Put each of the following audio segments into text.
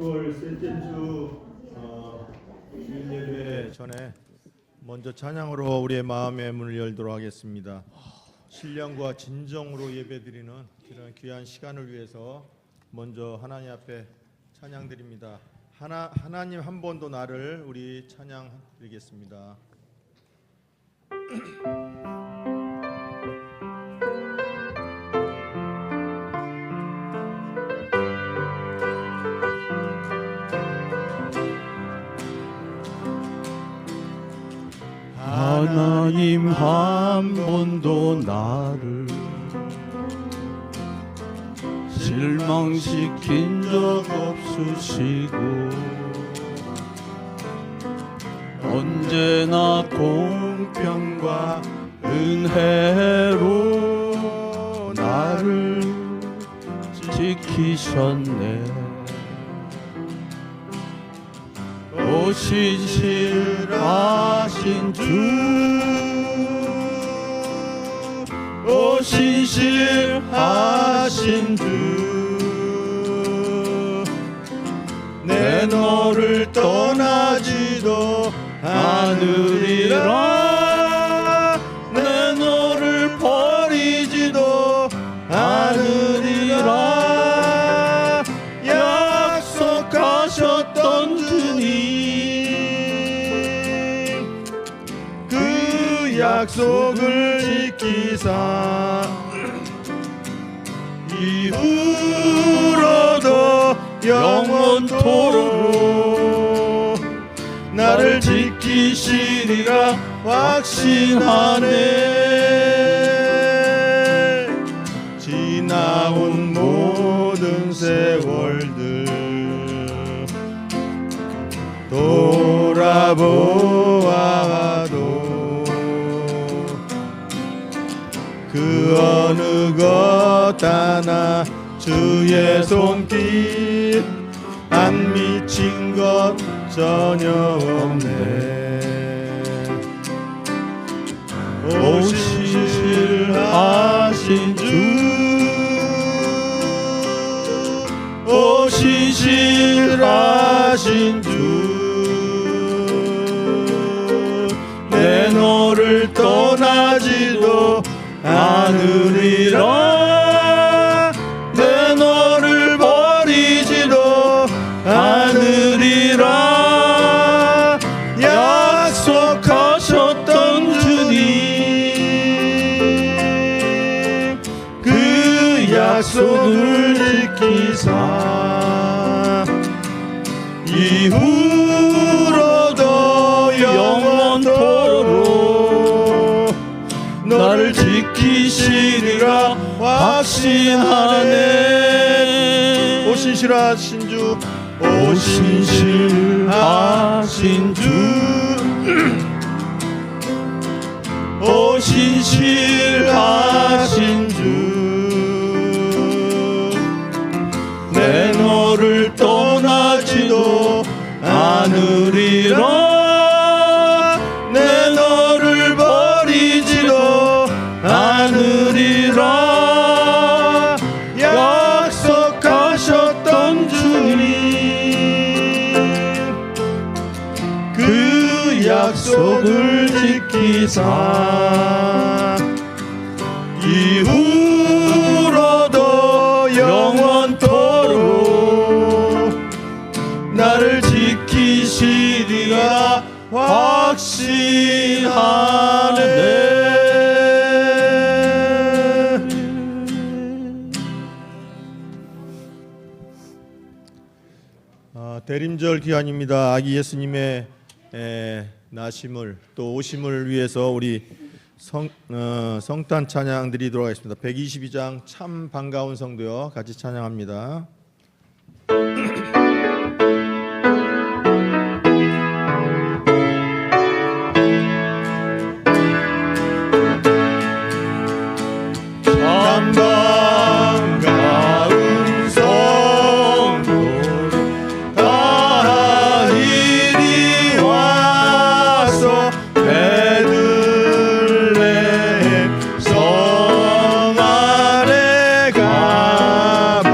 10월 셋째 주 주일 예배 전에 먼저 찬양으로 우리의 마음의 문을 열도록 하겠습니다. 신령과 진정으로 예배드리는 이런 귀한 시간을 위해서 먼저 하나님 앞에 찬양드립니다. 하나님 한 번도 나를 우리 찬양드리겠습니다. 하나님 한 번도 나를 실망시킨 적 없으시고 언제나 공평과 은혜로 나를 지키셨네. 오 신실하신 주, 오 신실하신 주, 내 너를 떠나지도 않으리라, 내 너를 버리지도 않으리라. 약속하셨던 주님, 그 약속을 지키사 이후로도 영원토록 나를 지키시리라 확신하네. 지나온 모든 세월들 돌아보아도 그 어느 것 하나 주의 손길 안 미친 것 전혀 없네. 오 신실하신 주, 오 신실하신 주, 내 너를 떠나지도 않으리라, 내 너를 버리지도 않으리라. 약속하셨던 주님, 그 약속을 지키사 이후로도 영원토록 나를 지키시리라 확신하네. 오 신실하신 주, 오 신실하신 주, 오 신실하신 주, 내 너를 떠나지도 않으리라, 내 너를 버리지도 않으리라. 약속하셨던 주님, 그 약속을 지키사 이후로도 영원토록 나를 지키시리라 확신하네. 대림절 기간입니다. 아기 예수님의 나심을 또 오심을 위해서 우리 성탄 찬양 드리도록 하겠습니다. 122장 참 반가운 성도여 같이 찬양합니다. 참 반가운 성도 다 이리 와서 베들레헴 성 아래 가보소.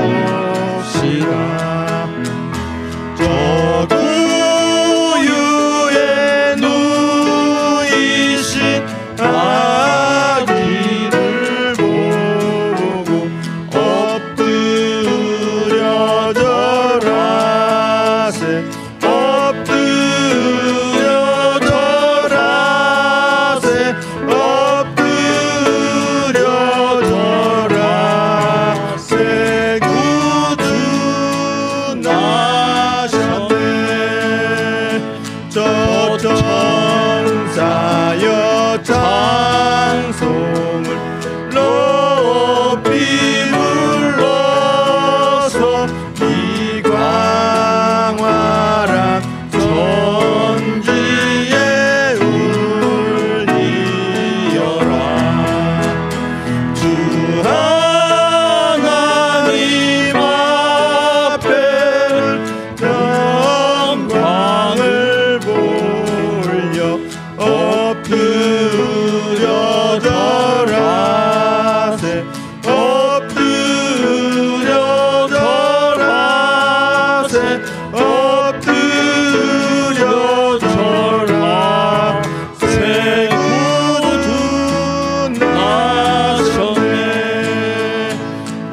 엎드려 절하세 구주 나셨네.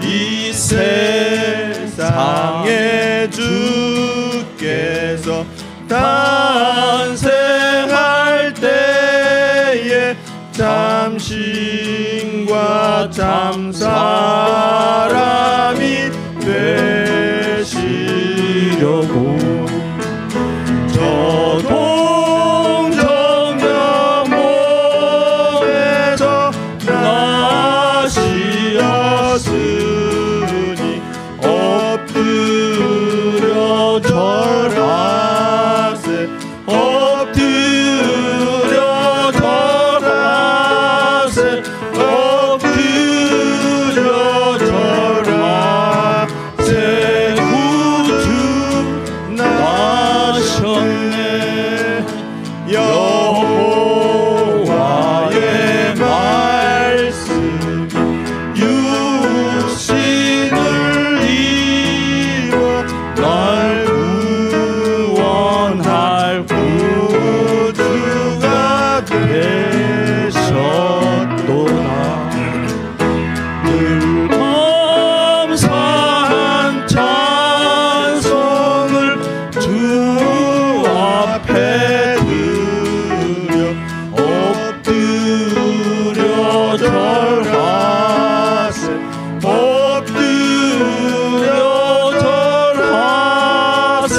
이 세상에 주께서 탄생할 때에 참신과 참사람이 되시려고 저 동정녀 몸에서 나시었으니 엎드려 절하세 엎드려 절하세 엎드려 절하세 구주 나셨네. 여호와의 말씀 육신을 입어 날 구원할 구주가 되셨도다. 늘 감사한 찬송을 주 앞에 드려 엎드려 절하세 엎드려 절하세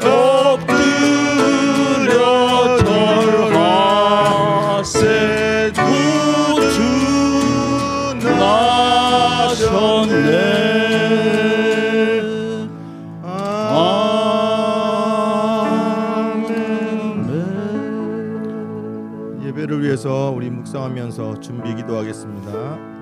엎드려 절하세 구주 나셨네. 아멘. 예배를 위해서 우리 묵상하면서 준비 기도하겠습니다.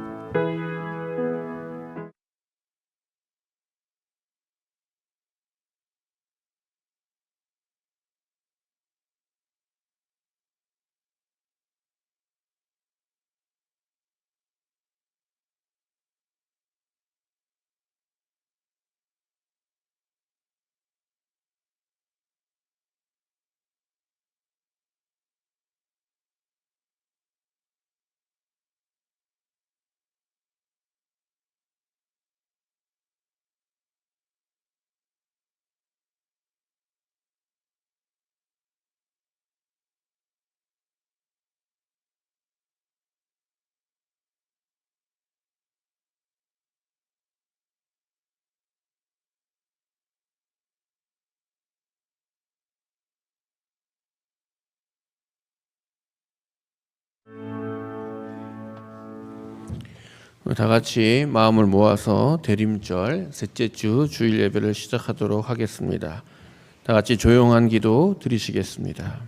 다 같이 마음을 모아서 대림절 셋째 주 주일 예배를 시작하도록 하겠습니다. 다 같이 조용한 기도 드리시겠습니다.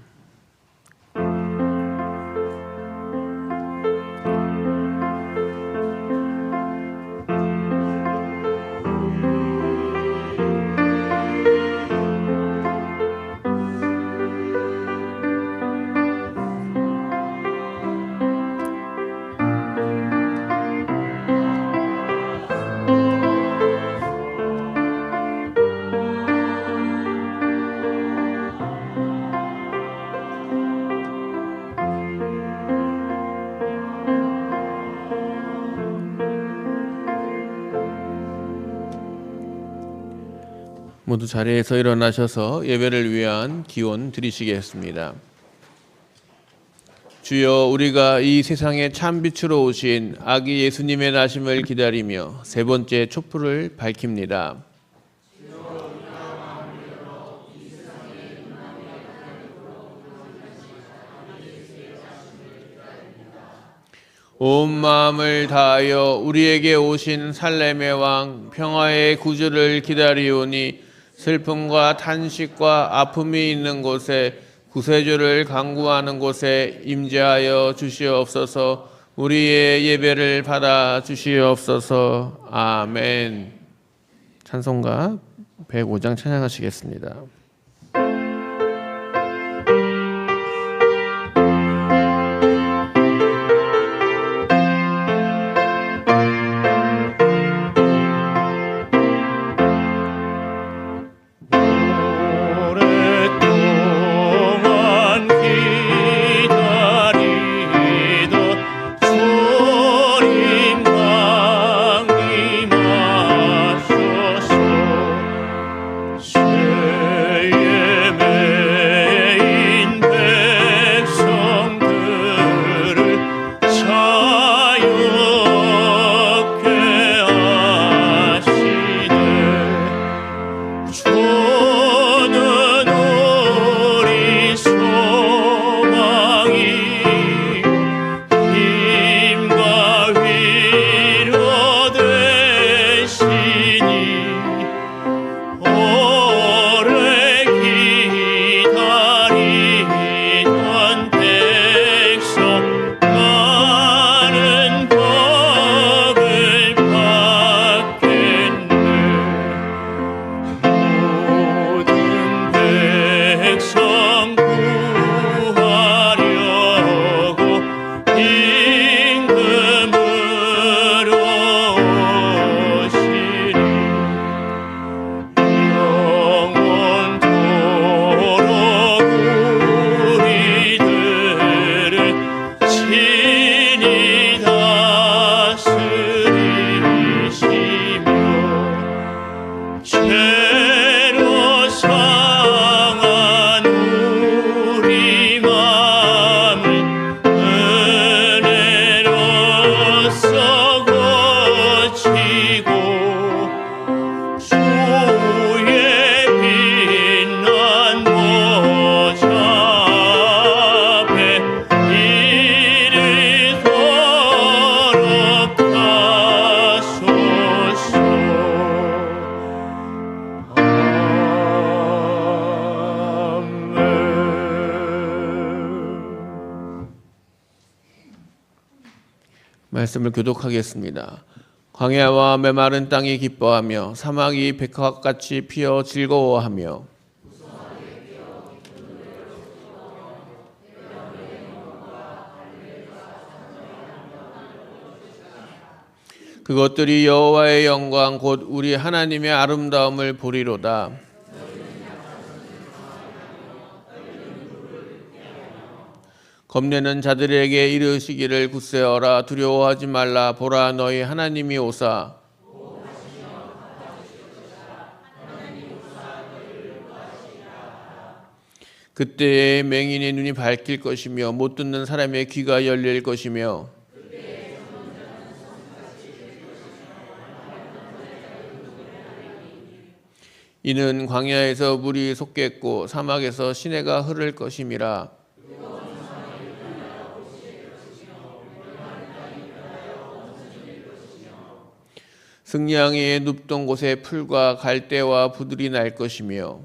모두 자리에서 일어나셔서 예배를 위한 기원 드리시겠습니다. 주여, 우리가 이 세상에 참빛으로 오신 아기 예수님의 나심을 기다리며 세 번째 촛불을 밝힙니다. 온 마음을 다하여 우리에게 오신 살렘의 왕 평화의 구주를 기다리오니 슬픔과 탄식과 아픔이 있는 곳에 구세주를 간구하는 곳에 임재하여 주시옵소서. 우리의 예배를 받아 주시옵소서. 아멘. 찬송가 105장 찬양하시겠습니다. 말씀을 교독하겠습니다. 광야와 메마른 땅이 기뻐하며 사막이 백합같이 피어 즐거워하며 그것들이 여호와의 영광 곧 우리 하나님의 아름다움을 보리로다. 겁내는 자들에게 이르시기를 굳세어라 두려워하지 말라 보라 너희 하나님이 오사 그때에 맹인의 눈이 밝힐 것이며 못 듣는 사람의 귀가 열릴 것이며 이는 광야에서 물이 솟겠고 사막에서 시내가 흐를 것임이라. 승냥이의 눕던 곳에 풀과 갈대와 부들이 날 것이며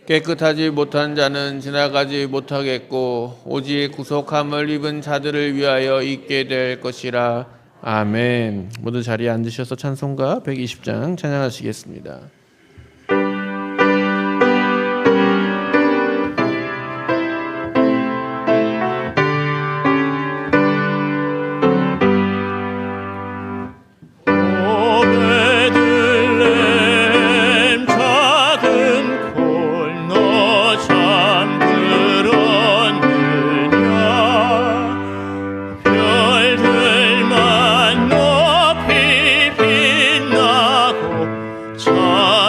깨끗하지 못한 자는 지나가지 못하겠고 오직 구속함을 입은 자들을 위하여 있게 될 것이라. 아멘. 모두 자리에 앉으셔서 찬송가 120장 찬양하시겠습니다. 참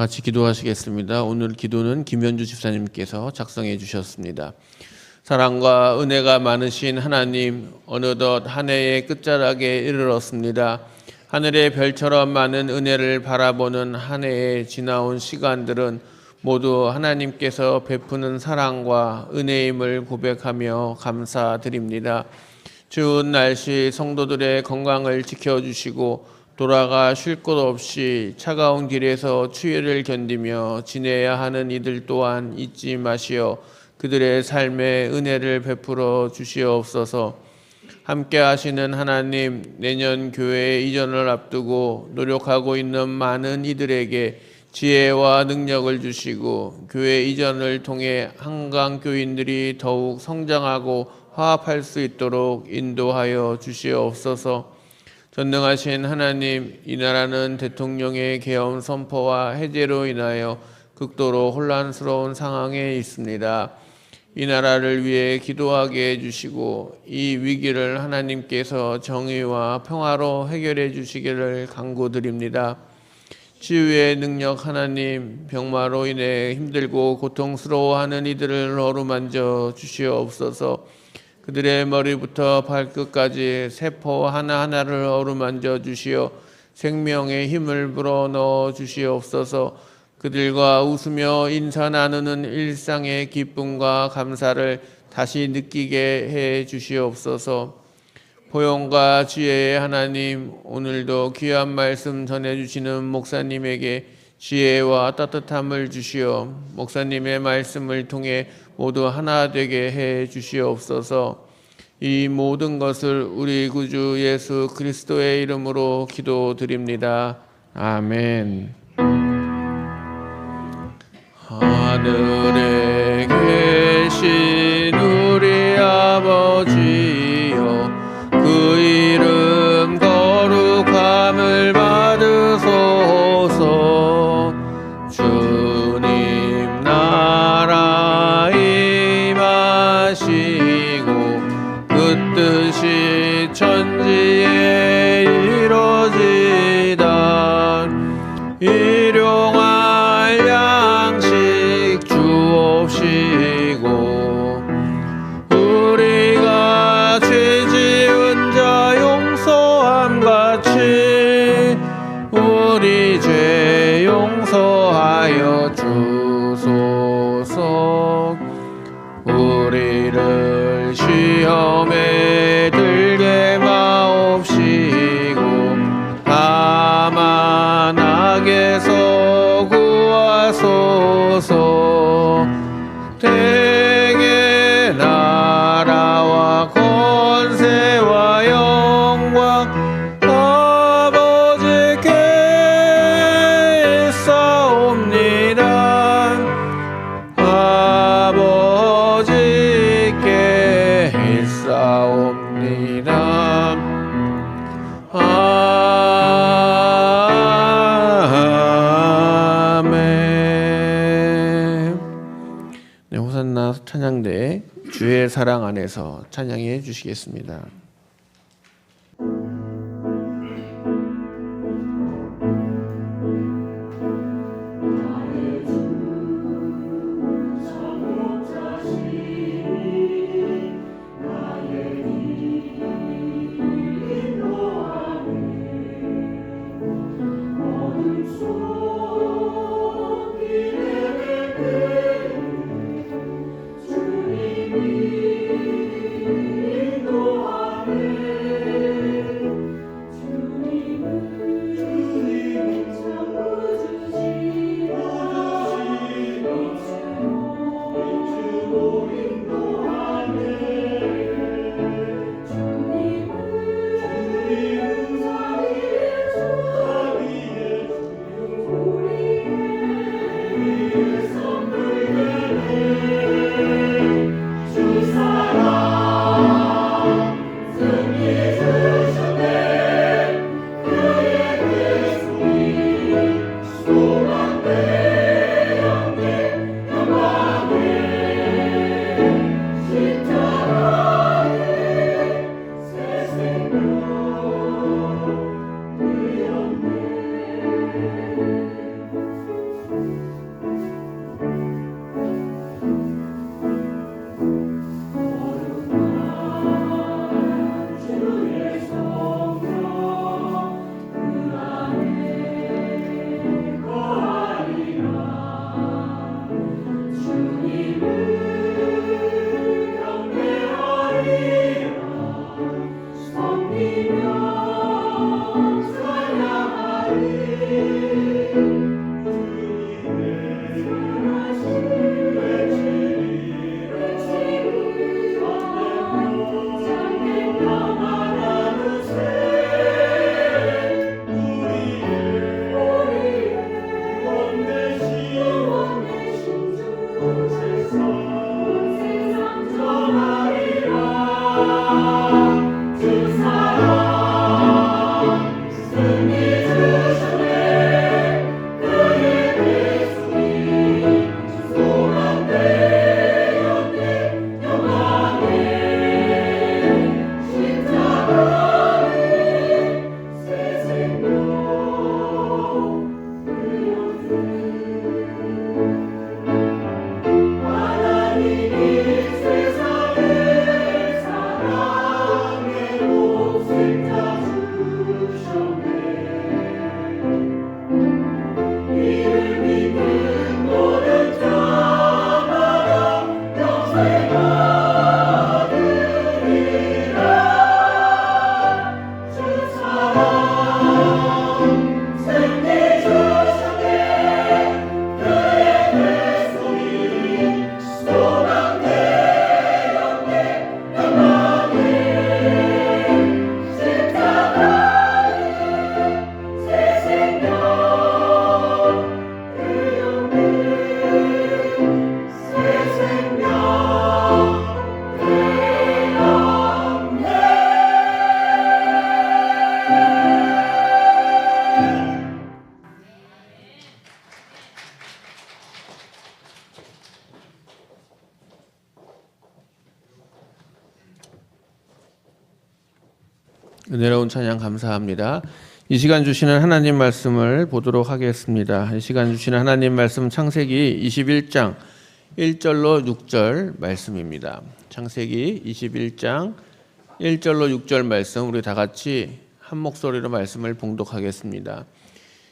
같이 기도하시겠습니다. 오늘 기도는 김현주 집사님께서 작성해 주셨습니다. 사랑과 은혜가 많으신 하나님, 어느덧 한 해의 끝자락에 이르렀습니다. 하늘의 별처럼 많은 은혜를 바라보는 한 해에 지나온 시간들은 모두 하나님께서 베푸는 사랑과 은혜임을 고백하며 감사드립니다. 추운 날씨 성도들의 건강을 지켜주시고 돌아가 쉴 곳 없이 차가운 길에서 추위를 견디며 지내야 하는 이들 또한 잊지 마시어 그들의 삶에 은혜를 베풀어 주시옵소서. 함께 하시는 하나님, 내년 교회 이전을 앞두고 노력하고 있는 많은 이들에게 지혜와 능력을 주시고 교회 이전을 통해 한강 교인들이 더욱 성장하고 화합할 수 있도록 인도하여 주시옵소서. 전능하신 하나님, 이 나라는 대통령의 계엄 선포와 해제로 인하여 극도로 혼란스러운 상황에 있습니다. 이 나라를 위해 기도하게 해주시고 이 위기를 하나님께서 정의와 평화로 해결해 주시기를 간구드립니다. 치유의 능력 하나님, 병마로 인해 힘들고 고통스러워하는 이들을 어루만져 주시옵소서. 그들의 머리부터 발끝까지 세포 하나하나를 어루만져 주시어 생명의 힘을 불어넣어 주시옵소서. 그들과 웃으며 인사 나누는 일상의 기쁨과 감사를 다시 느끼게 해 주시옵소서. 포용과 지혜의 하나님, 오늘도 귀한 말씀 전해주시는 목사님에게 지혜와 따뜻함을 주시어 목사님의 말씀을 통해 모두 하나 되게 해 주시옵소서. 이 모든 것을 우리 구주 예수 그리스도의 이름으로 기도드립니다. 아멘. 하늘에 계신 우리 아버지여, 그 이름 거룩함을 받으소서. 주님 나라 임하시고 그 뜻이 천지에 이루어지다. 일용할 양식 주옵시고 우리가 죄 지은 자 용서함같이 우리 죄 용서하여 주소서. 우리를 시험에 들게 마옵시고 다만 악에서 구하소서. 대개 나라와 권세와 영광 아버지께 있사옵니다. 아버지께 있사옵니다. 아멘. 네, 호산나 찬양대 주의 사랑 안에서 찬양해 주시겠습니다. 주님이 인도하네. 은혜로운 찬양 감사합니다. 이 시간 주시는 하나님 말씀을 보도록 하겠습니다. 이 시간 주시는 하나님 말씀 창세기 21장 1절로 6절 말씀입니다. 창세기 21장 1절로 6절 말씀 우리 다 같이 한 목소리로 말씀을 봉독하겠습니다.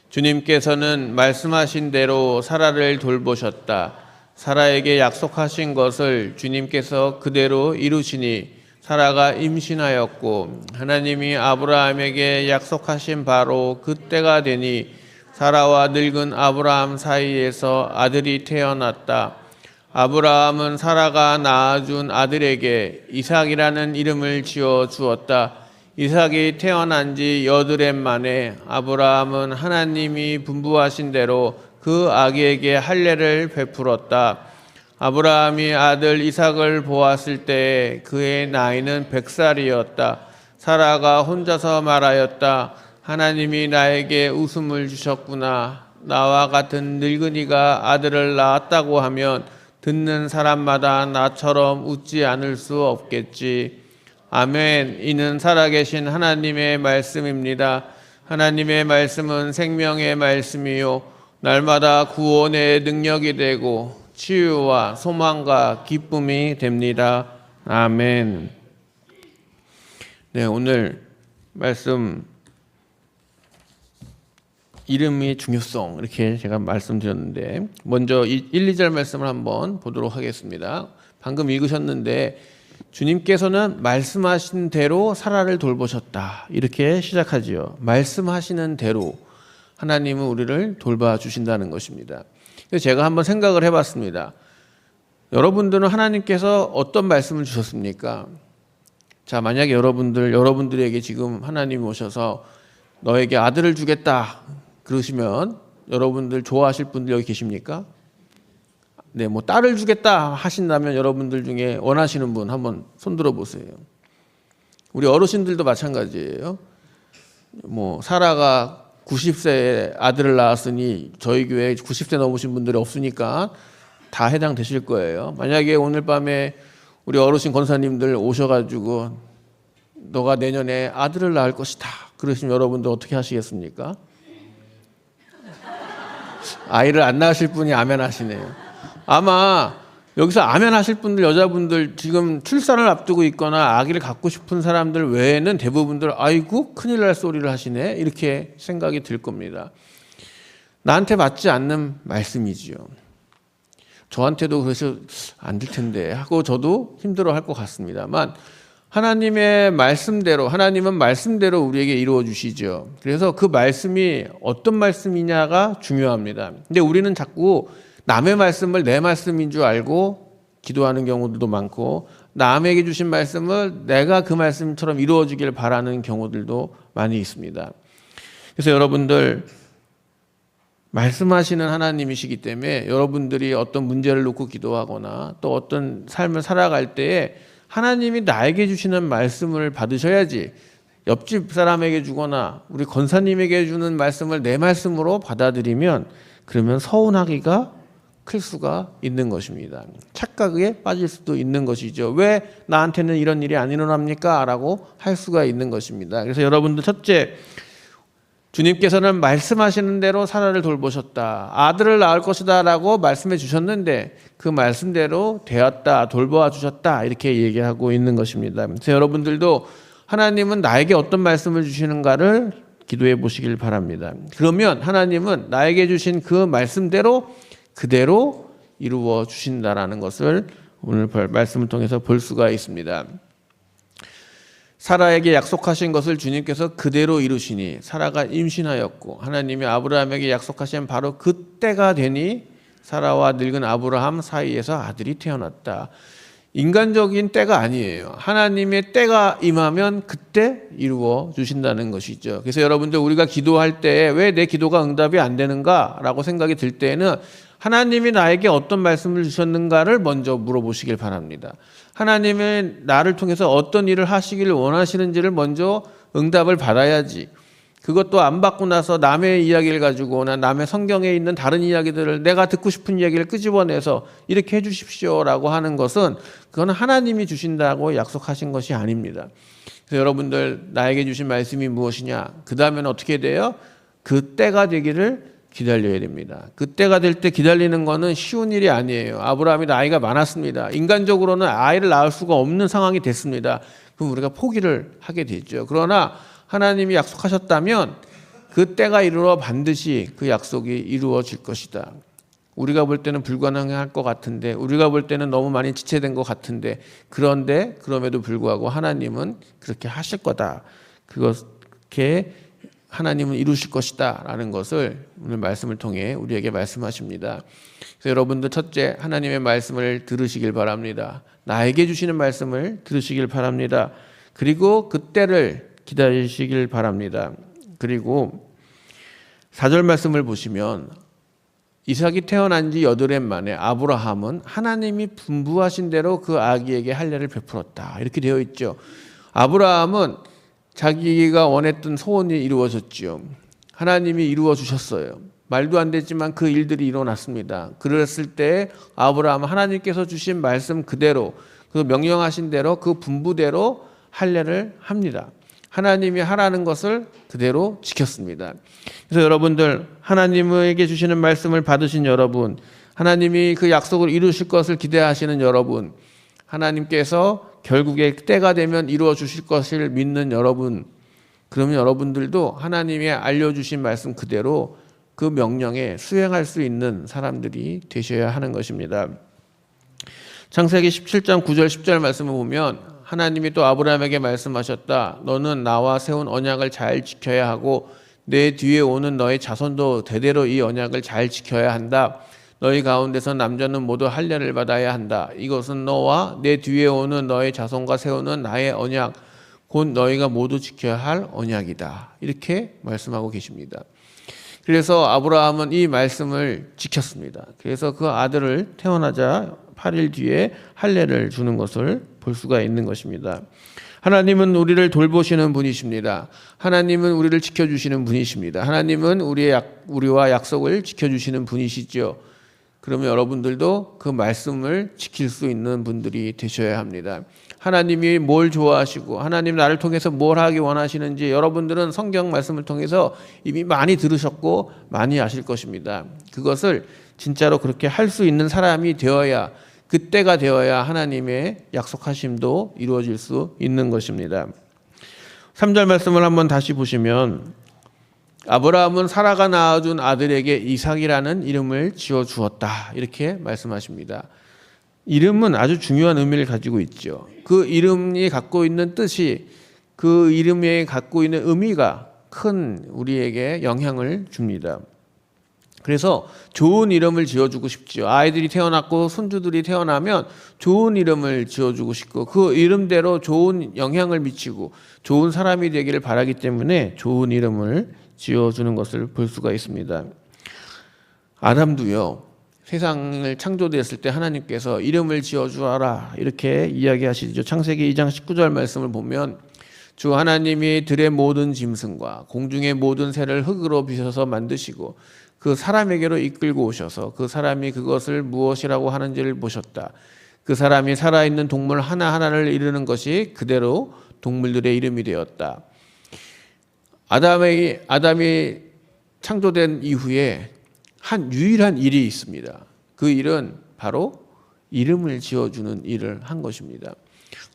주님께서는 말씀하신 대로 사라를 돌보셨다. 사라에게 약속하신 것을 주님께서 그대로 이루시니 사라가 임신하였고 하나님이 아브라함에게 약속하신 바로 그때가 되니 사라와 늙은 아브라함 사이에서 아들이 태어났다. 아브라함은 사라가 낳아준 아들에게 이삭이라는 이름을 지어 주었다. 이삭이 태어난 지 8해 만에 아브라함은 하나님이 분부하신 대로 그 아기에게 할례를 베풀었다. 아브라함이 아들 이삭을 보았을 때 그의 나이는 100살이었다. 사라가 혼자서 말하였다. 하나님이 나에게 웃음을 주셨구나. 나와 같은 늙은이가 아들을 낳았다고 하면 듣는 사람마다 나처럼 웃지 않을 수 없겠지. 아멘. 이는 살아계신 하나님의 말씀입니다. 하나님의 말씀은 생명의 말씀이요 날마다 구원의 능력이 되고 치유와 소망과 기쁨이 됩니다. 아멘. 네, 오늘 말씀 이름의 중요성 이렇게 제가 말씀드렸는데 먼저 1, 2절 말씀을 한번 보도록 하겠습니다. 방금 읽으셨는데 주님께서는 말씀하신 대로 사라를 돌보셨다. 이렇게 시작하지요. 말씀하시는 대로 하나님은 우리를 돌봐주신다는 것입니다. 그래서 제가 한번 생각을 해봤습니다. 여러분들은 하나님께서 어떤 말씀을 주셨습니까? 자, 만약에 여러분들에게 지금 하나님이 오셔서 너에게 아들을 주겠다 그러시면 여러분들 좋아하실 분들 여기 계십니까? 네, 뭐 딸을 주겠다 하신다면 여러분들 중에 원하시는 분 한번 손들어 보세요. 우리 어르신들도 마찬가지예요. 뭐 사라가 90세에 아들을 낳았으니 저희 교회에 90세 넘으신 분들이 없으니까 다 해당되실 거예요. 만약에 오늘 밤에 우리 어르신 권사님들 오셔가지고 너가 내년에 아들을 낳을 것이다 그러시면 여러분들 어떻게 하시겠습니까? 아이를 안 낳으실 분이 아멘 하시네요. 아마 여기서 아멘 하실 분들 여자분들 지금 출산을 앞두고 있거나 아기를 갖고 싶은 사람들 외에는 대부분들 아이고 큰일 날 소리를 하시네 이렇게 생각이 들 겁니다. 나한테 맞지 않는 말씀이지요. 저한테도 그래서 안 될 텐데 하고 저도 힘들어할 것 같습니다만 하나님의 말씀대로 하나님은 말씀대로 우리에게 이루어 주시죠. 그래서 그 말씀이 어떤 말씀이냐가 중요합니다. 근데 우리는 자꾸 남의 말씀을 내 말씀인 줄 알고 기도하는 경우들도 많고 남에게 주신 말씀을 내가 그 말씀처럼 이루어지길 바라는 경우들도 많이 있습니다. 그래서 여러분들 말씀하시는 하나님이시기 때문에 여러분들이 어떤 문제를 놓고 기도하거나 또 어떤 삶을 살아갈 때에 하나님이 나에게 주시는 말씀을 받으셔야지 옆집 사람에게 주거나 우리 권사님에게 주는 말씀을 내 말씀으로 받아들이면 그러면 서운하기가 클 수가 있는 것입니다. 착각에 빠질 수도 있는 것이죠. 왜 나한테는 이런 일이 안 일어납니까? 라고 할 수가 있는 것입니다. 그래서 여러분들 첫째, 주님께서는 말씀하시는 대로 사라를 돌보셨다. 아들을 낳을 것이다 라고 말씀해 주셨는데 그 말씀대로 되었다, 돌보아 주셨다 이렇게 얘기하고 있는 것입니다. 그래서 여러분들도 하나님은 나에게 어떤 말씀을 주시는가를 기도해 보시길 바랍니다. 그러면 하나님은 나에게 주신 그 말씀대로 그대로 이루어 주신다라는 것을 오늘 말씀을 통해서 볼 수가 있습니다. 사라에게 약속하신 것을 주님께서 그대로 이루시니 사라가 임신하였고 하나님이 아브라함에게 약속하신 바로 그때가 되니 사라와 늙은 아브라함 사이에서 아들이 태어났다. 인간적인 때가 아니에요. 하나님의 때가 임하면 그때 이루어 주신다는 것이죠. 그래서 여러분들 우리가 기도할 때 왜 내 기도가 응답이 안 되는가라고 생각이 들 때에는 하나님이 나에게 어떤 말씀을 주셨는가를 먼저 물어보시길 바랍니다. 하나님은 나를 통해서 어떤 일을 하시기를 원하시는지를 먼저 응답을 받아야지. 그것도 안 받고 나서 남의 이야기를 가지고나 남의 성경에 있는 다른 이야기들을 내가 듣고 싶은 이야기를 끄집어내서 이렇게 해주십시오라고 하는 것은 그건 하나님이 주신다고 약속하신 것이 아닙니다. 그래서 여러분들 나에게 주신 말씀이 무엇이냐? 그 다음에는 어떻게 돼요? 그 때가 되기를 기다려야 됩니다. 그 때가 될 때 기다리는 거는 쉬운 일이 아니에요. 아브라함이 나이가 많았습니다. 인간적으로는 아이를 낳을 수가 없는 상황이 됐습니다. 그럼 우리가 포기를 하게 되죠. 그러나 하나님이 약속하셨다면 그 때가 이르러 반드시 그 약속이 이루어질 것이다. 우리가 볼 때는 불가능할 것 같은데, 우리가 볼 때는 너무 많이 지체된 것 같은데, 그런데 그럼에도 불구하고 하나님은 그렇게 하실 거다. 그렇게 하나님은 이루실 것이다 라는 것을 오늘 말씀을 통해 우리에게 말씀하십니다. 그래서 여러분들 첫째, 하나님의 말씀을 들으시길 바랍니다. 나에게 주시는 말씀을 들으시길 바랍니다. 그리고 그때를 기다리시길 바랍니다. 그리고 4절 말씀을 보시면 이삭이 태어난 지 8해 만에 아브라함은 하나님이 분부하신 대로 그 아기에게 할례를 베풀었다. 이렇게 되어 있죠. 아브라함은 자기가 원했던 소원이 이루어졌죠. 하나님이 이루어 주셨어요. 말도 안 되지만 그 일들이 일어났습니다. 그랬을 때 아브라함은 하나님께서 주신 말씀 그대로, 그 명령하신 대로, 그 분부대로 할례를 합니다. 하나님이 하라는 것을 그대로 지켰습니다. 그래서 여러분들, 하나님에게 주시는 말씀을 받으신 여러분, 하나님이 그 약속을 이루실 것을 기대하시는 여러분, 하나님께서 결국에 때가 되면 이루어 주실 것을 믿는 여러분, 그러면 여러분들도 하나님이 알려주신 말씀 그대로 그 명령에 수행할 수 있는 사람들이 되셔야 하는 것입니다. 창세기 17장 9절 10절 말씀을 보면 하나님이 또 아브라함에게 말씀하셨다. 너는 나와 세운 언약을 잘 지켜야 하고 내 뒤에 오는 너의 자손도 대대로 이 언약을 잘 지켜야 한다. 너희 가운데서 남자는 모두 할례를 받아야 한다. 이것은 너와 내 뒤에 오는 너의 자손과 세우는 나의 언약, 곧 너희가 모두 지켜야 할 언약이다. 이렇게 말씀하고 계십니다. 그래서 아브라함은 이 말씀을 지켰습니다. 그래서 그 아들을 태어나자 8일 뒤에 할례를 주는 것을 볼 수가 있는 것입니다. 하나님은 우리를 돌보시는 분이십니다. 하나님은 우리를 지켜주시는 분이십니다. 하나님은 우리와 약속을 지켜주시는 분이시죠. 그러면 여러분들도 그 말씀을 지킬 수 있는 분들이 되셔야 합니다. 하나님이 뭘 좋아하시고 하나님 나를 통해서 뭘 하기 원하시는지 여러분들은 성경 말씀을 통해서 이미 많이 들으셨고 많이 아실 것입니다. 그것을 진짜로 그렇게 할 수 있는 사람이 되어야, 그때가 되어야 하나님의 약속하심도 이루어질 수 있는 것입니다. 3절 말씀을 한번 다시 보시면 아브라함은 사라가 낳아준 아들에게 이삭이라는 이름을 지어주었다. 이렇게 말씀하십니다. 이름은 아주 중요한 의미를 가지고 있죠. 그 이름이 갖고 있는 뜻이, 그 이름에 갖고 있는 의미가 큰 우리에게 영향을 줍니다. 그래서 좋은 이름을 지어주고 싶죠. 아이들이 태어났고 손주들이 태어나면 좋은 이름을 지어주고 싶고 그 이름대로 좋은 영향을 미치고 좋은 사람이 되기를 바라기 때문에 좋은 이름을 지어주는 것을 볼 수가 있습니다. 아담도요, 세상을 창조되었을 때 하나님께서 이름을 지어주어라 이렇게 이야기하시죠. 창세기 2장 19절 말씀을 보면 주 하나님이 들의 모든 짐승과 공중의 모든 새를 흙으로 빚어서 만드시고 그 사람에게로 이끌고 오셔서 그 사람이 그것을 무엇이라고 하는지를 보셨다. 그 사람이 살아있는 동물 하나하나를 이루는 것이 그대로 동물들의 이름이 되었다. 아담이 창조된 이후에 한 유일한 일이 있습니다. 그 일은 바로 이름을 지어주는 일을 한 것입니다.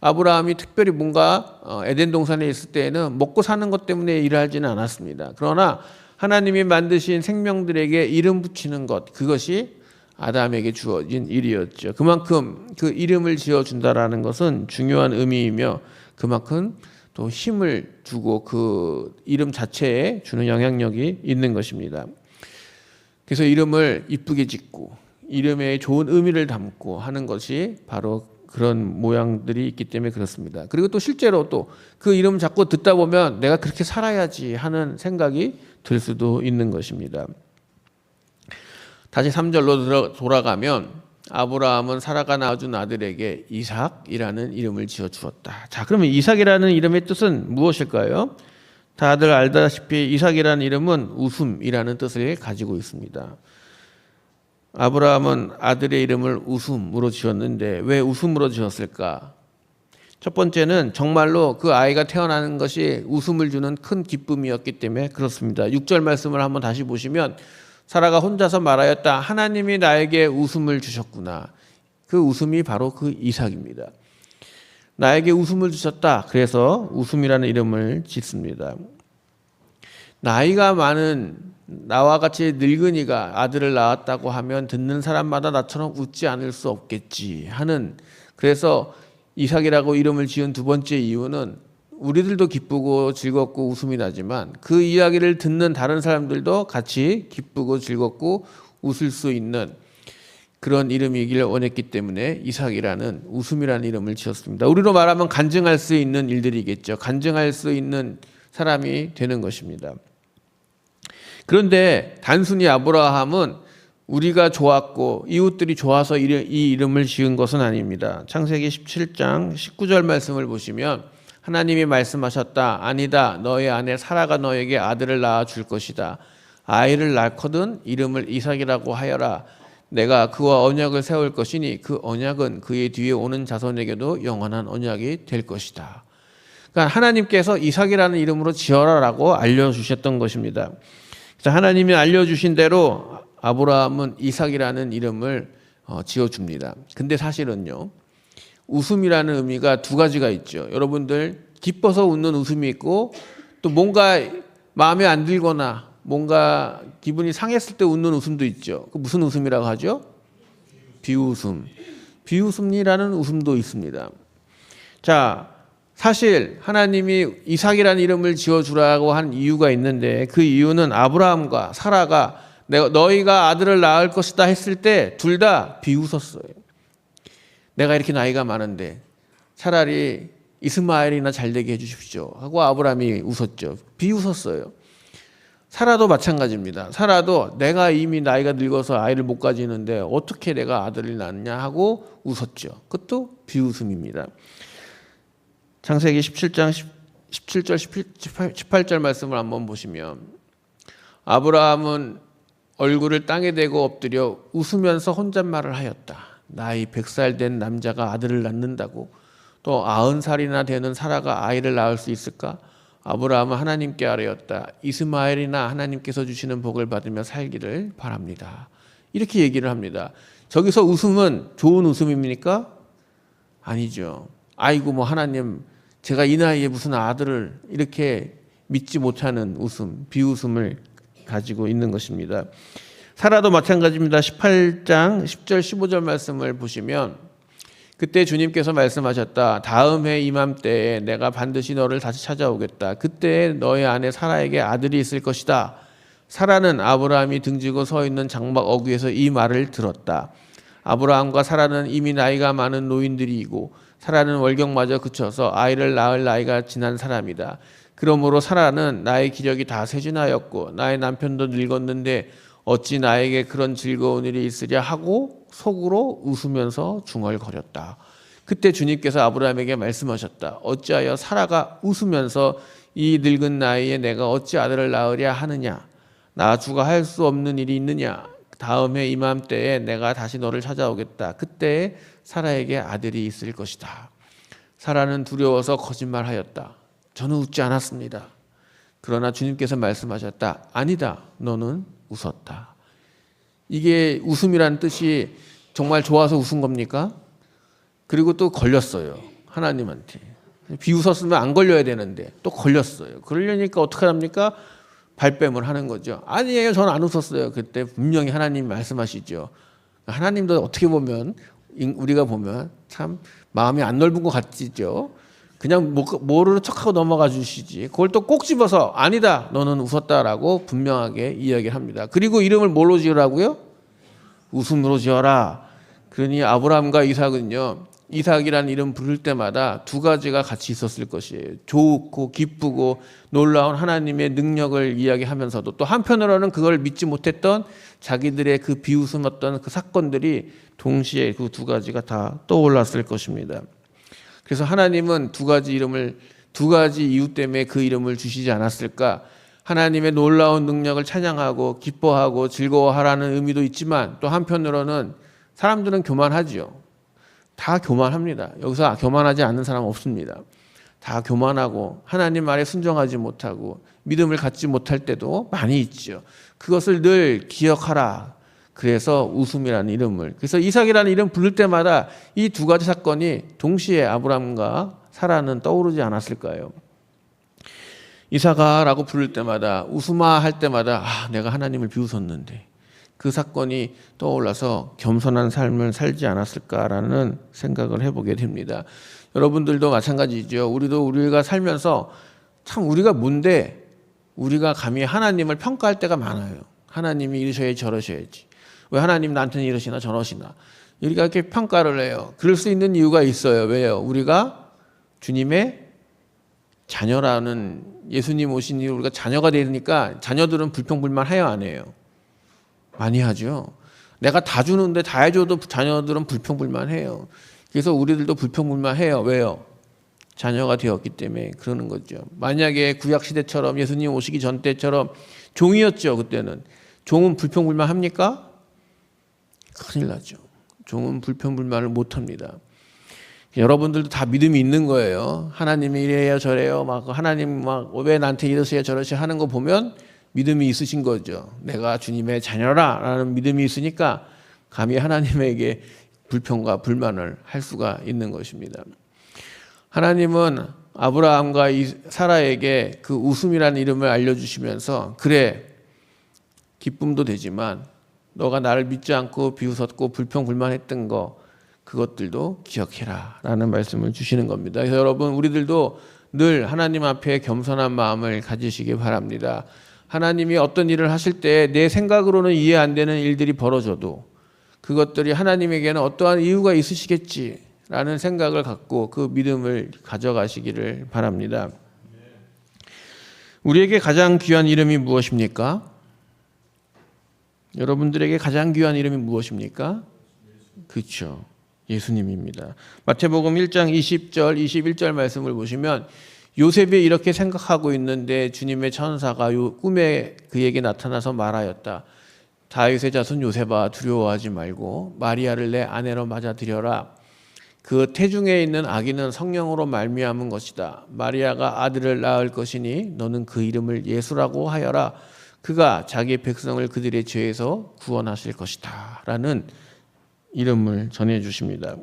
아브라함이 특별히 뭔가 에덴 동산에 있을 때에는 먹고 사는 것 때문에 일을 하지는 않았습니다. 그러나 하나님이 만드신 생명들에게 이름 붙이는 것, 그것이 아담에게 주어진 일이었죠. 그만큼 그 이름을 지어준다라는 것은 중요한 의미이며 그만큼 또 힘을 주고 그 이름 자체에 주는 영향력이 있는 것입니다. 그래서 이름을 이쁘게 짓고 이름에 좋은 의미를 담고 하는 것이 바로 그런 모양들이 있기 때문에 그렇습니다. 그리고 또 실제로 또 그 이름 자꾸 듣다 보면 내가 그렇게 살아야지 하는 생각이 들 수도 있는 것입니다. 다시 3절로 돌아가면 아브라함은 사라가 낳아준 아들에게 이삭이라는 이름을 지어 주었다. 자, 그러면 이삭이라는 이름의 뜻은 무엇일까요? 다들 알다시피 이삭이라는 이름은 웃음이라는 뜻을 가지고 있습니다. 아브라함은 아들의 이름을 웃음으로 지었는데 왜 웃음으로 지었을까? 첫 번째는 정말로 그 아이가 태어나는 것이 웃음을 주는 큰 기쁨이었기 때문에 그렇습니다. 6절 말씀을 한번 다시 보시면 사라가 혼자서 말하였다. 하나님이 나에게 웃음을 주셨구나. 그 웃음이 바로 그 이삭입니다. 나에게 웃음을 주셨다. 그래서 웃음이라는 이름을 짓습니다. 나이가 많은 나와 같이 늙은이가 아들을 낳았다고 하면 듣는 사람마다 나처럼 웃지 않을 수 없겠지 하는, 그래서 이삭이라고 이름을 지은 두 번째 이유는 우리들도 기쁘고 즐겁고 웃음이 나지만 그 이야기를 듣는 다른 사람들도 같이 기쁘고 즐겁고 웃을 수 있는 그런 이름이길 원했기 때문에 이삭이라는 웃음이라는 이름을 지었습니다. 우리로 말하면 간증할 수 있는 일들이겠죠. 간증할 수 있는 사람이 되는 것입니다. 그런데 단순히 아브라함은 우리가 좋았고 이웃들이 좋아서 이 이름을 지은 것은 아닙니다. 창세기 17장 19절 말씀을 보시면 하나님이 말씀하셨다. 아니다. 너의 아내 사라가 너에게 아들을 낳아 줄 것이다. 아이를 낳거든 이름을 이삭이라고 하여라. 내가 그와 언약을 세울 것이니 그 언약은 그의 뒤에 오는 자손에게도 영원한 언약이 될 것이다. 그러니까 하나님께서 이삭이라는 이름으로 지어라라고 알려주셨던 것입니다. 그래서 하나님이 알려주신 대로 아브라함은 이삭이라는 이름을 지어줍니다. 근데 사실은요, 웃음이라는 의미가 두 가지가 있죠. 여러분들 기뻐서 웃는 웃음이 있고 또 뭔가 마음에 안 들거나 뭔가 기분이 상했을 때 웃는 웃음도 있죠. 그 무슨 웃음이라고 하죠? 비웃음. 비웃음이라는 웃음도 있습니다. 자, 사실 하나님이 이삭이라는 이름을 지어주라고 한 이유가 있는데 그 이유는 아브라함과 사라가 너희가 아들을 낳을 것이다 했을 때 둘 다 비웃었어요. 내가 이렇게 나이가 많은데 차라리 이스마엘이나 잘되게 해주십시오 하고 아브라함이 웃었죠. 비웃었어요. 사라도 마찬가지입니다. 사라도 내가 이미 나이가 늙어서 아이를 못 가지는데 어떻게 내가 아들을 낳느냐 하고 웃었죠. 그것도 비웃음입니다. 창세기 17장 17절 18절 말씀을 한번 보시면 아브라함은 얼굴을 땅에 대고 엎드려 웃으면서 혼잣말을 하였다. 나이 100살 된 남자가 아들을 낳는다고? 또 90살이나 되는 사라가 아이를 낳을 수 있을까? 아브라함은 하나님께 아뢰었다. 이스마엘이나 하나님께서 주시는 복을 받으며 살기를 바랍니다. 이렇게 얘기를 합니다. 저기서 웃음은 좋은 웃음입니까? 아니죠. 아이고 뭐 하나님 제가 이 나이에 무슨 아들을, 이렇게 믿지 못하는 웃음, 비웃음을 가지고 있는 것입니다. 사라도 마찬가지입니다. 18장 10절 15절 말씀을 보시면 그때 주님께서 말씀하셨다. 다음 해 이맘때에 내가 반드시 너를 다시 찾아오겠다. 그때 너의 아내 사라에게 아들이 있을 것이다. 사라는 아브라함이 등지고 서 있는 장막 어귀에서 이 말을 들었다. 아브라함과 사라는 이미 나이가 많은 노인들이고 사라는 월경마저 그쳐서 아이를 낳을 나이가 지난 사람이다. 그러므로 사라는 나의 기력이 다 쇠진하였고 나의 남편도 늙었는데 어찌 나에게 그런 즐거운 일이 있으랴 하고 속으로 웃으면서 중얼거렸다. 그때 주님께서 아브라함에게 말씀하셨다. 어찌하여 사라가 웃으면서 이 늙은 나이에 내가 어찌 아들을 낳으랴 하느냐? 나 주가 할 수 없는 일이 있느냐? 다음 해 이맘때에 내가 다시 너를 찾아오겠다. 그때 사라에게 아들이 있을 것이다. 사라는 두려워서 거짓말하였다. 저는 웃지 않았습니다. 그러나 주님께서 말씀하셨다. 아니다. 너는 웃었다. 이게 웃음이란 뜻이 정말 좋아서 웃은 겁니까? 그리고 또 걸렸어요. 하나님한테. 비웃었으면 안 걸려야 되는데 또 걸렸어요. 그러려니까 어떻게 합니까? 발뺌을 하는 거죠. 아니에요. 저는 안 웃었어요. 그때 분명히 하나님 말씀하시죠. 하나님도 어떻게 보면 우리가 보면 참 마음이 안 넓은 것 같지죠. 그냥 모르는 척하고 넘어가 주시지. 그걸 또 꼭 집어서 아니다. 너는 웃었다라고 분명하게 이야기를 합니다. 그리고 이름을 뭘로 지으라고요? 웃음으로 지어라. 그러니 아브라함과 이삭은요. 이삭이라는 이름 부를 때마다 두 가지가 같이 있었을 것이에요. 좋고 기쁘고 놀라운 하나님의 능력을 이야기하면서도 또 한편으로는 그걸 믿지 못했던 자기들의 그 비웃음었던 그 사건들이 동시에 그 두 가지가 다 떠올랐을 것입니다. 그래서 하나님은 두 가지 이유 때문에 그 이름을 주시지 않았을까? 하나님의 놀라운 능력을 찬양하고 기뻐하고 즐거워하라는 의미도 있지만 또 한편으로는 사람들은 교만하죠. 다 교만합니다. 여기서 교만하지 않는 사람 없습니다. 다 교만하고 하나님 말에 순종하지 못하고 믿음을 갖지 못할 때도 많이 있죠. 그것을 늘 기억하라. 그래서 웃음이라는 이름을, 그래서 이삭이라는 이름 부를 때마다 이 두 가지 사건이 동시에 아브라함과 사라는 떠오르지 않았을까요? 이삭아라고 부를 때마다, 웃음아 할 때마다 내가 하나님을 비웃었는데 그 사건이 떠올라서 겸손한 삶을 살지 않았을까라는 생각을 해보게 됩니다. 여러분들도 마찬가지죠. 우리가 살면서 참 우리가 뭔데 우리가 감히 하나님을 평가할 때가 많아요. 하나님이 이러셔야지 저러셔야지, 왜 하나님 나한테는 이러시나 저러시나, 우리가 이렇게 평가를 해요. 그럴 수 있는 이유가 있어요. 왜요? 우리가 주님의 자녀라는, 예수님 오신 이후 우리가 자녀가 되니까 자녀들은 불평불만해요, 안 해요? 많이 하죠. 내가 다 주는데 다 해줘도 자녀들은 불평불만해요. 그래서 우리들도 불평불만해요. 왜요? 자녀가 되었기 때문에 그러는 거죠. 만약에 구약시대처럼 예수님 오시기 전 때처럼 종이었죠. 그때는 종은 불평불만합니까? 큰일 나죠. 종은 불평불만을 못합니다. 여러분들도 다 믿음이 있는 거예요. 하나님이 이래요 저래요 하나님 왜 나한테 이러세요 저러세요 하는 거 보면 믿음이 있으신 거죠. 내가 주님의 자녀라라는 믿음이 있으니까 감히 하나님에게 불평과 불만을 할 수가 있는 것입니다. 하나님은 아브라함과 사라에게 그 웃음이라는 이름을 알려주시면서, 그래 기쁨도 되지만 너가 나를 믿지 않고 비웃었고 불평불만했던 거, 그것들도 기억해라 라는 말씀을 주시는 겁니다. 그래서 여러분, 우리들도 늘 하나님 앞에 겸손한 마음을 가지시기 바랍니다. 하나님이 어떤 일을 하실 때 내 생각으로는 이해 안 되는 일들이 벌어져도 그것들이 하나님에게는 어떠한 이유가 있으시겠지라는 생각을 갖고 그 믿음을 가져가시기를 바랍니다. 우리에게 가장 귀한 이름이 무엇입니까? 여러분들에게 가장 귀한 이름이 무엇입니까? 그렇죠. 예수님입니다. 마태복음 1장 20절, 21절 말씀을 보시면 요셉이 이렇게 생각하고 있는데 주님의 천사가 꿈에 그에게 나타나서 말하였다. 다윗의 자손 요셉아, 두려워하지 말고 마리아를 내 아내로 맞아들여라. 그 태중에 있는 아기는 성령으로 말미암은 것이다. 마리아가 아들을 낳을 것이니 너는 그 이름을 예수라고 하여라. 그가 자기 백성을 그들의 죄에서 구원하실 것이다 라는 이름을 전해 주십니다.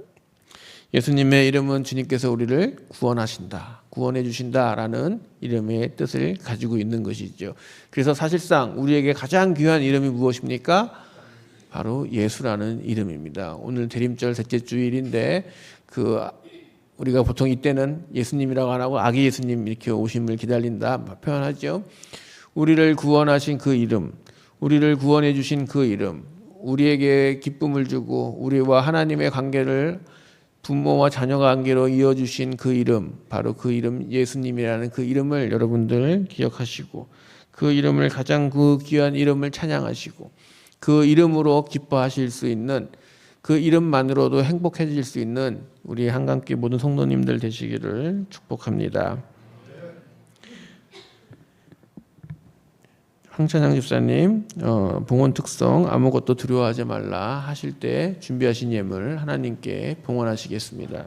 예수님의 이름은 주님께서 우리를 구원하신다, 구원해 주신다라는 이름의 뜻을 가지고 있는 것이죠. 그래서 사실상 우리에게 가장 귀한 이름이 무엇입니까? 바로 예수라는 이름입니다. 오늘 대림절 셋째 주일인데 우리가 보통 이때는 예수님이라고 안 하고 아기 예수님 이렇게 오심을 기다린다 표현하죠. 우리를 구원하신 그 이름, 우리를 구원해 주신 그 이름, 우리에게 기쁨을 주고 우리와 하나님의 관계를 부모와 자녀 관계로 이어주신 그 이름, 바로 그 이름 예수님이라는 그 이름을 여러분들 기억하시고, 그 이름을 가장 그 귀한 이름을 찬양하시고, 그 이름으로 기뻐하실 수 있는, 그 이름만으로도 행복해질 수 있는 우리 한강교회 모든 성도님들 되시기를 축복합니다. 황찬양 집사님, 봉헌 특성 아무것도 두려워하지 말라 하실 때 준비하신 예물 하나님께 봉헌하시겠습니다.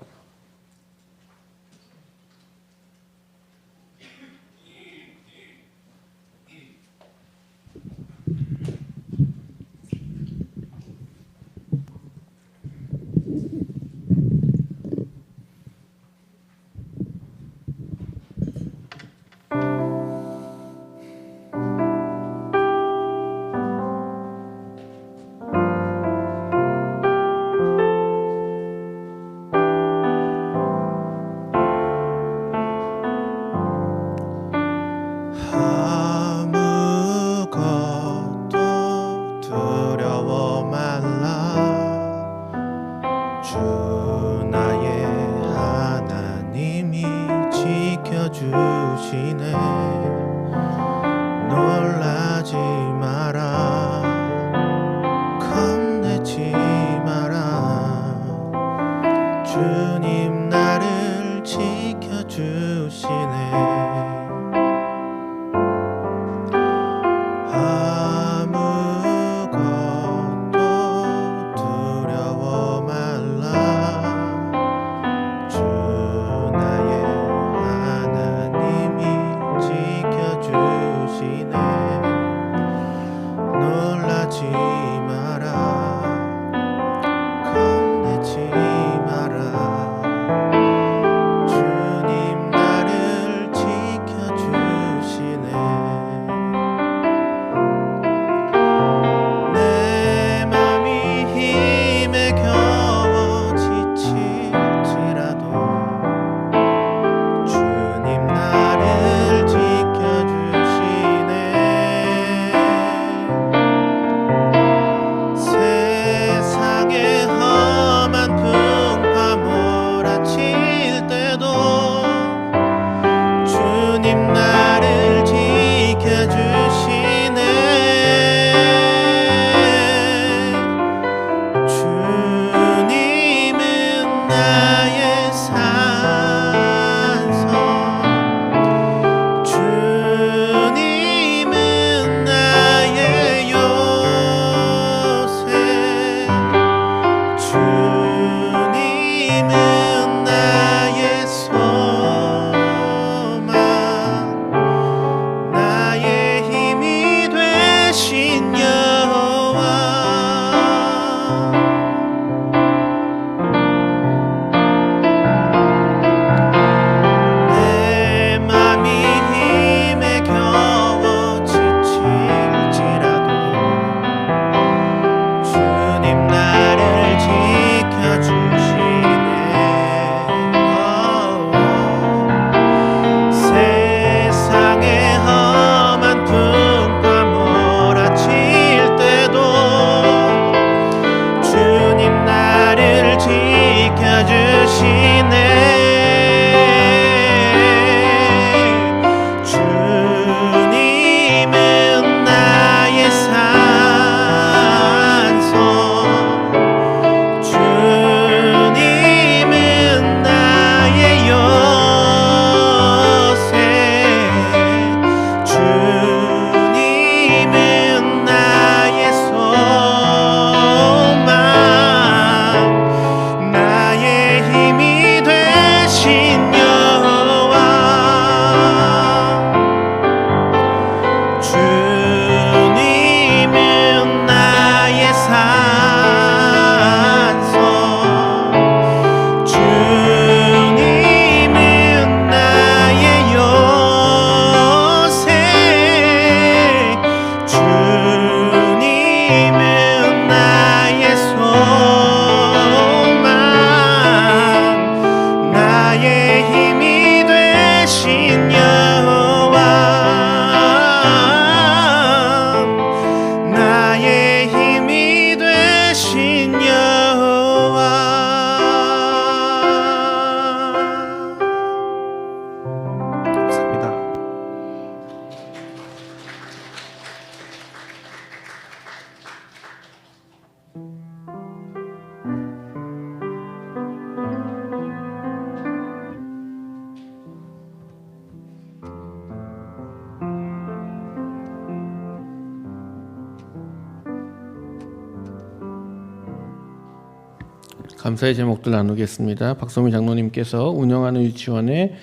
감사의 제목들 나누겠습니다. 박소미 장로님께서 운영하는 유치원에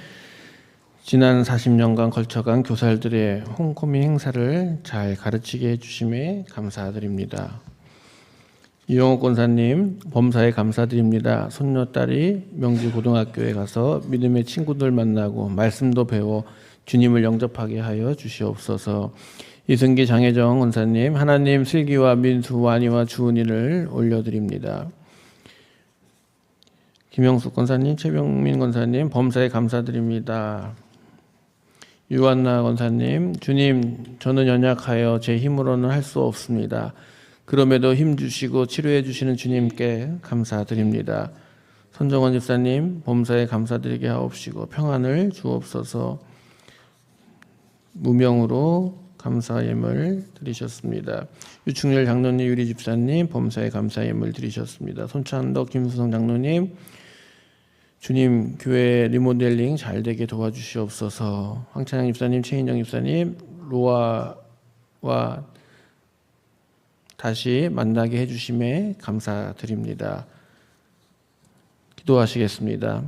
지난 40년간 걸쳐간 교사들의 홈코밍 행사를 잘 가르치게 해주심에 감사드립니다. 이영옥 권사님, 범사에 감사드립니다. 손녀딸이 명지고등학교에 가서 믿음의 친구들 만나고 말씀도 배워 주님을 영접하게 하여 주시옵소서. 이승기 장혜정 권사님, 하나님 슬기와 민수, 완이와 주은이를 올려드립니다. 김영숙 권사님, 최병민 권사님, 범사에 감사드립니다. 유한나 권사님, 주님, 저는 연약하여 제 힘으로는 할 수 없습니다. 그럼에도 힘 주시고 치료해 주시는 주님께 감사드립니다. 손정원 집사님, 범사에 감사드리게 하옵시고 평안을 주옵소서. 무명으로 감사 예물 드리셨습니다. 유충렬 장로님, 유리 집사님, 범사에 감사 예물 드리셨습니다. 손찬덕, 김수성 장로님, 주님 교회 리모델링 잘 되게 도와주시옵소서. 황찬양 집사님, 최인정 집사님, 로아와 다시 만나게 해주심에 감사드립니다. 기도하시겠습니다.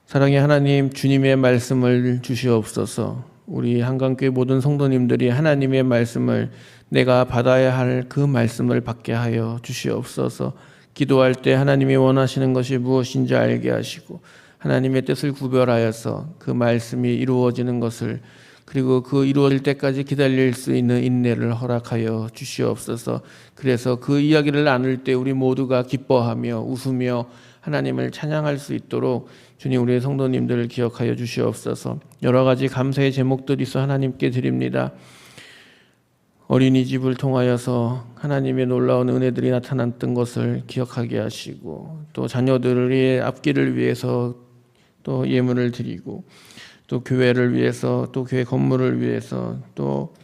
사랑의 하나님, 주님의 말씀을 주시옵소서. 우리 한강교회 모든 성도님들이 하나님의 말씀을 내가 받아야 할 그 말씀을 받게 하여 주시옵소서. 기도할 때 하나님이 원하시는 것이 무엇인지 알게 하시고 하나님의 뜻을 구별하여서 그 말씀이 이루어지는 것을, 그리고 그 이루어질 때까지 기다릴 수 있는 인내를 허락하여 주시옵소서. 그래서 그 이야기를 나눌 때 우리 모두가 기뻐하며 웃으며 하나님을 찬양할 수 있도록 주님, 우리의 성도님들을 기억하여 주시옵소서. 여러 가지 감사의 제목들이 있어 하나님께 드립니다. 어린이집을 통하여서 하나님의 놀라운 은혜들이 나타났던 것을 기억하게 하시고, 또 자녀들의 앞길을 위해서 또 예물을 드리고, 또 교회를 위해서, 또 교회 건물을 위해서, 또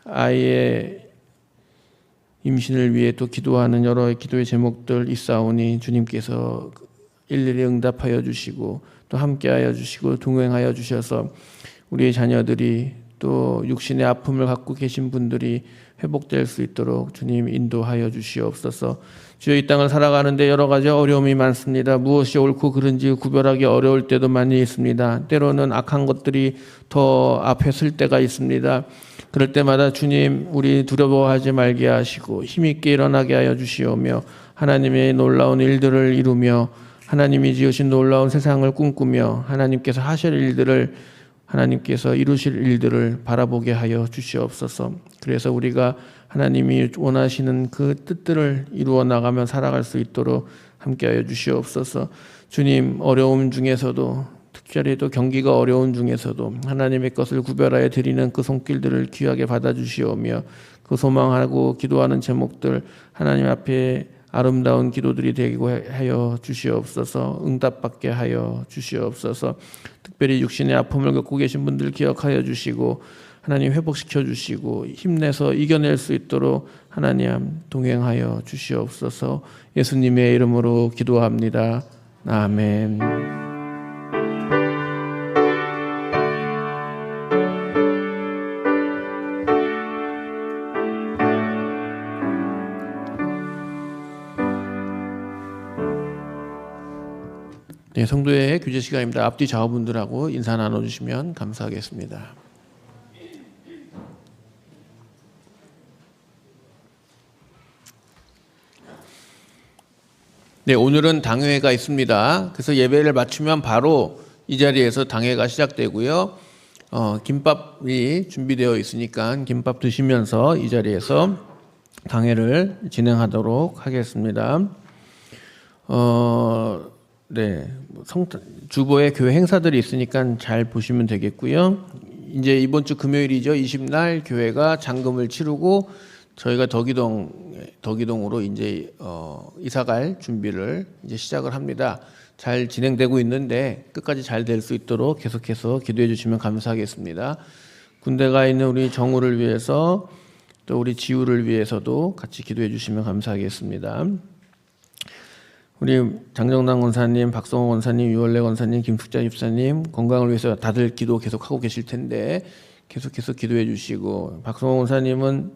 아이의 임신을 위해 또 기도하는 여러 기도의 제목들 있사오니 주님께서 일일이 응답하여 주시고 또 함께하여 주시고 동행하여 주셔서 우리의 자녀들이 또 육신의 아픔을 갖고 계신 분들이 회복될 수 있도록 주님 인도하여 주시옵소서. 주여, 이 땅을 살아가는데 여러 가지 어려움이 많습니다. 무엇이 옳고 그른지 구별하기 어려울 때도 많이 있습니다. 때로는 악한 것들이 더 앞에 설 때가 있습니다. 그럴 때마다 주님, 우리 두려워하지 말게 하시고 힘있게 일어나게 하여 주시오며 하나님의 놀라운 일들을 이루며 하나님이 지으신 놀라운 세상을 꿈꾸며 하나님께서 하실 일들을, 하나님께서 이루실 일들을 바라보게 하여 주시옵소서. 그래서 우리가 하나님이 원하시는 그 뜻들을 이루어 나가며 살아갈 수 있도록 함께하여 주시옵소서. 주님, 어려움 중에서도, 특별히 또 경기가 어려운 중에서도 하나님의 것을 구별하여 드리는 그 손길들을 귀하게 받아주시오며 그 소망하고 기도하는 제목들 하나님 앞에 아름다운 기도들이 되게 하여 주시옵소서. 응답받게 하여 주시옵소서. 특별히 육신의 아픔을 겪고 계신 분들 기억하여 주시고 하나님 회복시켜 주시고 힘내서 이겨낼 수 있도록 하나님 동행하여 주시옵소서. 예수님의 이름으로 기도합니다. 아멘. 네, 성도의 규제 시간입니다. 앞뒤 좌우분들하고 인사 나눠주시면 감사하겠습니다. 네, 오늘은 당회가 있습니다. 그래서 예배를 마치면 바로 이 자리에서 당회가 시작되고요. 김밥이 준비되어 있으니까 김밥 드시면서 이 자리에서 당회를 진행하도록 하겠습니다. 네, 주보에 교회 행사들이 있으니까 잘 보시면 되겠고요. 이제 이번 주 금요일이죠. 20날 교회가 장금을 치르고 저희가 덕이동으로 이제 이사갈 준비를 이제 시작을 합니다. 잘 진행되고 있는데 끝까지 잘 될 수 있도록 계속해서 기도해 주시면 감사하겠습니다. 군대 가 있는 우리 정우를 위해서 또 우리 지우를 위해서도 같이 기도해 주시면 감사하겠습니다. 우리 장정당 권사님, 박성호 권사님, 유월래 권사님, 김숙자 집사님 건강을 위해서 다들 기도 계속 하고 계실 텐데 계속해서 기도해 주시고, 박성호 권사님은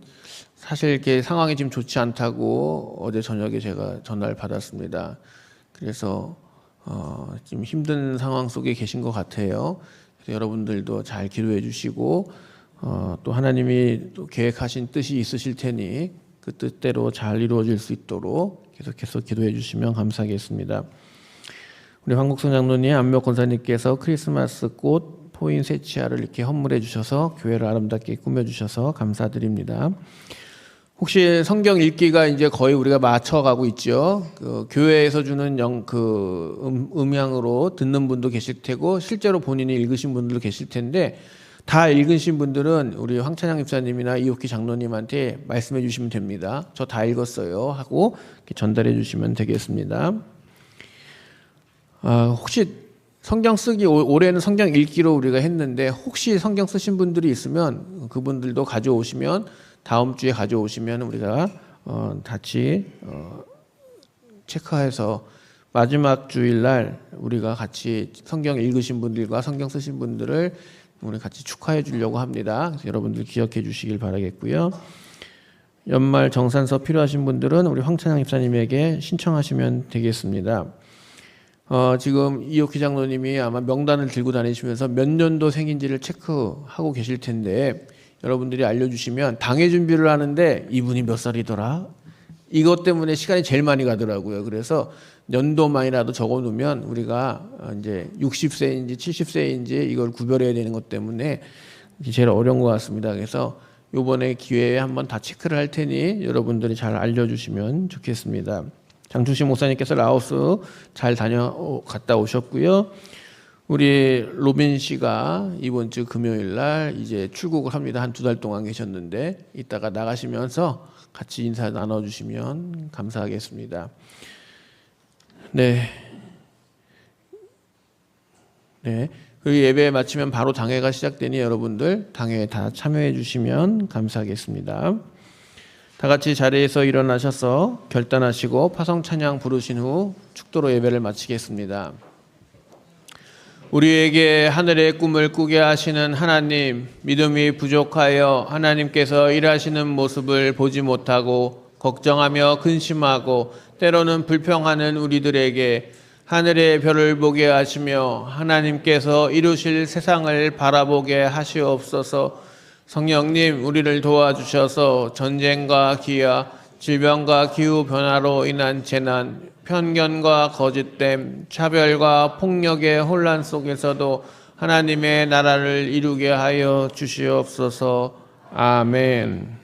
사실 이렇게 상황이 지금 좋지 않다고 어제 저녁에 제가 전화를 받았습니다. 그래서 지금 힘든 상황 속에 계신 것 같아요. 그래서 여러분들도 잘 기도해 주시고 또 하나님이 또 계획하신 뜻이 있으실 테니 그 뜻대로 잘 이루어질 수 있도록 계속해서 기도해 주시면 감사하겠습니다. 우리 황국성 장로님, 안묘 권사님께서 크리스마스 꽃 포인 세치아를 이렇게 헌물해 주셔서 교회를 아름답게 꾸며 주셔서 감사드립니다. 혹시 성경 읽기가 이제 거의 우리가 맞춰가고 있죠. 그 교회에서 주는 음향으로 듣는 분도 계실 테고 실제로 본인이 읽으신 분들도 계실 텐데 다 읽으신 분들은 우리 황찬양 집사님이나 이옥희 장로님한테 말씀해 주시면 됩니다. 저 다 읽었어요 하고 이렇게 전달해 주시면 되겠습니다. 혹시 성경 쓰기 올해는 성경 읽기로 우리가 했는데 혹시 성경 쓰신 분들이 있으면 그분들도 가져오시면 다음 주에 가져오시면 우리가 같이 체크해서 마지막 주일날 우리가 같이 성경 읽으신 분들과 성경 쓰신 분들을 우리 같이 축하해 주려고 합니다. 그래서 여러분들 기억해 주시길 바라겠고요. 연말 정산서 필요하신 분들은 우리 황찬양 집사님에게 신청하시면 되겠습니다. 지금 이옥희 장로님이 아마 명단을 들고 다니시면서 몇 년도 생인지를 체크하고 계실 텐데 여러분들이 알려주시면 당회 준비를 하는데 이분이 몇 살이더라? 이것 때문에 시간이 제일 많이 가더라고요. 그래서 연도만이라도 적어 놓으면 우리가 이제 60세인지 70세인지 이걸 구별해야 되는 것 때문에 제일 어려운 것 같습니다. 그래서 이번에 기회에 한번 다 체크를 할 테니 여러분들이 잘 알려주시면 좋겠습니다. 장충식 목사님께서 라오스 잘 갔다 오셨고요. 우리 로빈 씨가 이번 주 금요일 날 이제 출국을 합니다. 한 2달 동안 계셨는데 이따가 나가시면서 같이 인사 나눠주시면 감사하겠습니다. 네. 그리고 예배 마치면 바로 당회가 시작되니 여러분들 당회에 다 참여해 주시면 감사하겠습니다. 다 같이 자리에서 일어나셔서 결단하시고 파성 찬양 부르신 후 축도로 예배를 마치겠습니다. 우리에게 하늘의 꿈을 꾸게 하시는 하나님, 믿음이 부족하여 하나님께서 일하시는 모습을 보지 못하고 걱정하며 근심하고 때로는 불평하는 우리들에게 하늘의 별을 보게 하시며 하나님께서 이루실 세상을 바라보게 하시옵소서. 성령님, 우리를 도와주셔서 전쟁과 기아, 질병과 기후변화로 인한 재난, 편견과 거짓됨, 차별과 폭력의 혼란 속에서도 하나님의 나라를 이루게 하여 주시옵소서. 아멘.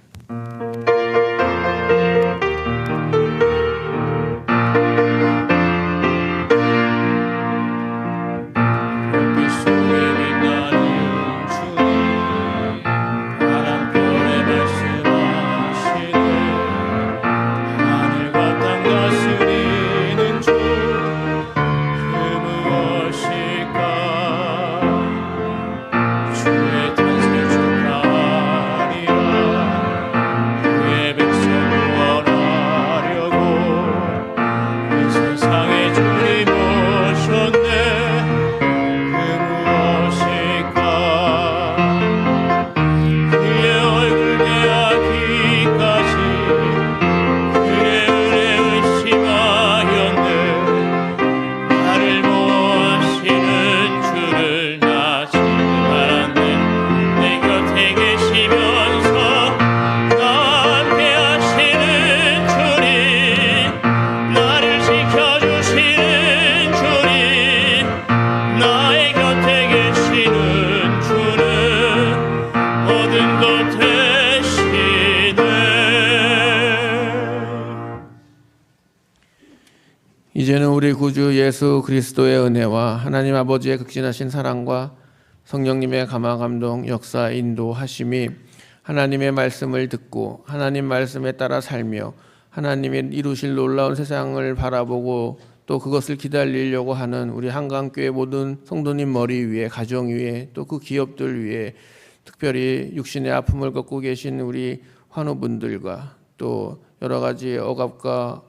이제는 우리 구주 예수 그리스도의 은혜와 하나님 아버지의 극진하신 사랑과 성령님의 감화 감동 역사 인도하심이 하나님의 말씀을 듣고 하나님 말씀에 따라 살며 하나님이 이루실 놀라운 세상을 바라보고 또 그것을 기다리려고 하는 우리 한강교회 모든 성도님 머리 위에, 가정 위에, 또 그 기업들 위에, 특별히 육신의 아픔을 겪고 계신 우리 환우분들과 또 여러 가지 억압과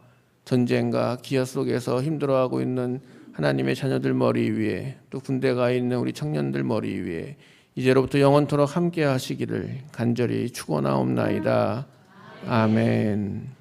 전쟁과 기아 속에서 힘들어하고 있는 하나님의 자녀들 머리 위에, 또 군대 가 있는 우리 청년들 머리 위에 이제로부터 영원토록 함께 하시기를 간절히 축원하옵나이다. 아멘.